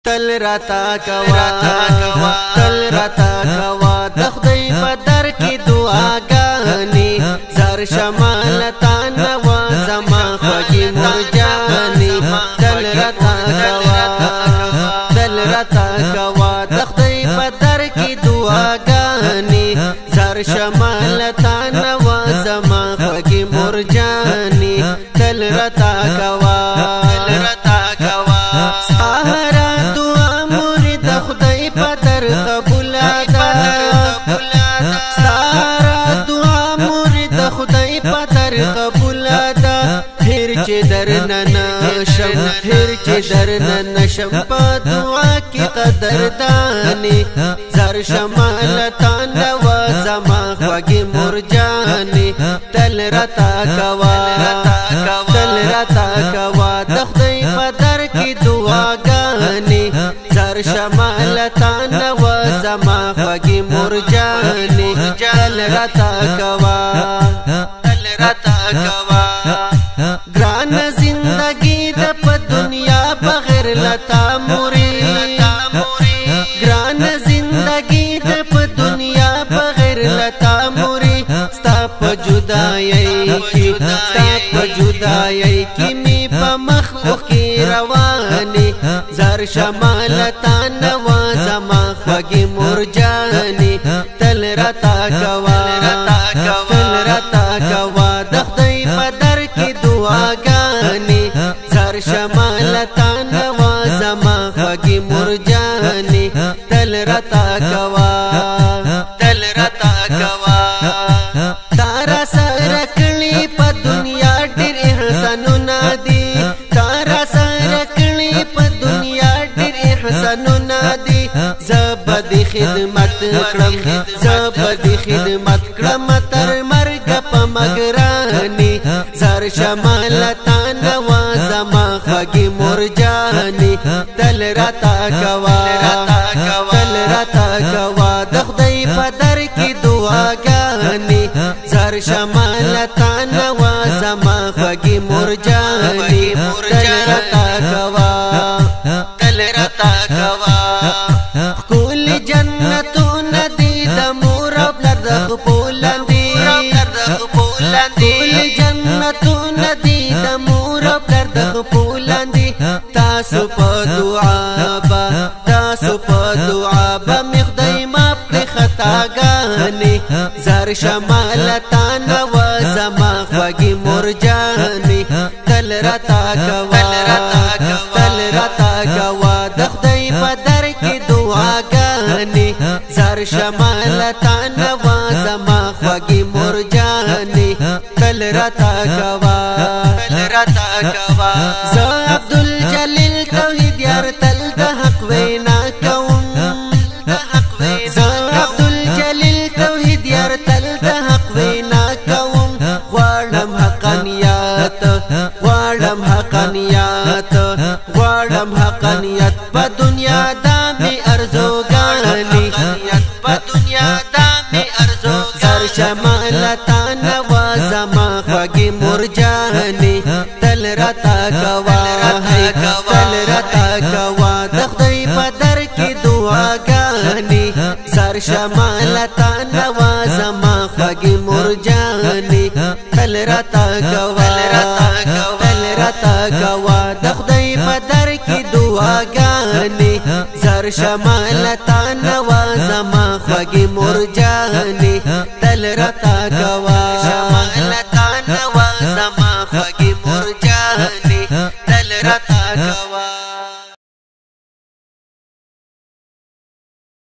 تل راتا کوا تل راتا کوا د خدای په در کې دعاګانې زار شمال تا نوازما خوږې مرجانې تل راتا کوا د خدای په در کې دعاګانې زار شمال تا نوازما خوږې مرجانې تل راتا کوا سهارا دعا مرید خدای په در قبول ده سهارا دعا مرید خدای په در قبول ده هر چې درنه نشم هر چې درنه نشم په دعا کې قدردانې زار شمال تا نوازما خوږې مرجانې تل راتا کوا د خدای په در کې دعاګانې زار شمال تا نوازما خوږې مرجانې تل راتا کوا ګران زندگی د په دنیا بغیر لتا موري ګران زندگی د په دنیا بغیر لتا موري ستا په جدایۍ کې می په مخ کې روانې زار شمال تا نوازما خوږې مرجانې تل راتا کوا د خدای په در کې دعاګانې زار شمال تا نوازما خوږې مرجانې تل راتا کوا تارا سره کړي په دنیا ډېر احسانونه دي تارا سره کړي په دنیا ډېر احسانونه دي زبد خدمت کړم تر مرګ په مګرانې زار شمال تا نوازما خوږې مرجانې تل راتا کوا د خدای په در کې دعاګانې زار شمال تا نوازما خوږې مرجانې تل راتا کوا خپل جنتونه دي د مور او پلار د خپو لاندې خپل جنتونه دي د مور او پلار د خپو لاندې تاسو په دعا به می خدای ما پر خطاګانې زار شمال تا نوازما خوږې مرجانې تل راتا کوا د خدای په در کې دعاګانې زار شمال تا نوازما خوږې مرجانې تل راتا کوا زه عبدالجلیل توحید یار تل د حق وینا کوم زه عبدالجلیل توحید یار تل د حق وینا کوم غواړم حقانیت په دنیا دا می ارزوګانې زار شمال تا نوازما خوږې مرجانې تل راتا کوا د خدای په در کې دعاګانې زار شمال تا نوازما خوږې مرجانې تل راتا کوا د خدای په در کې دعاګانې زار شمال تا نوازما خوږې مرجانې تل راتا کوا خوږې مرجانې تل راتا کوا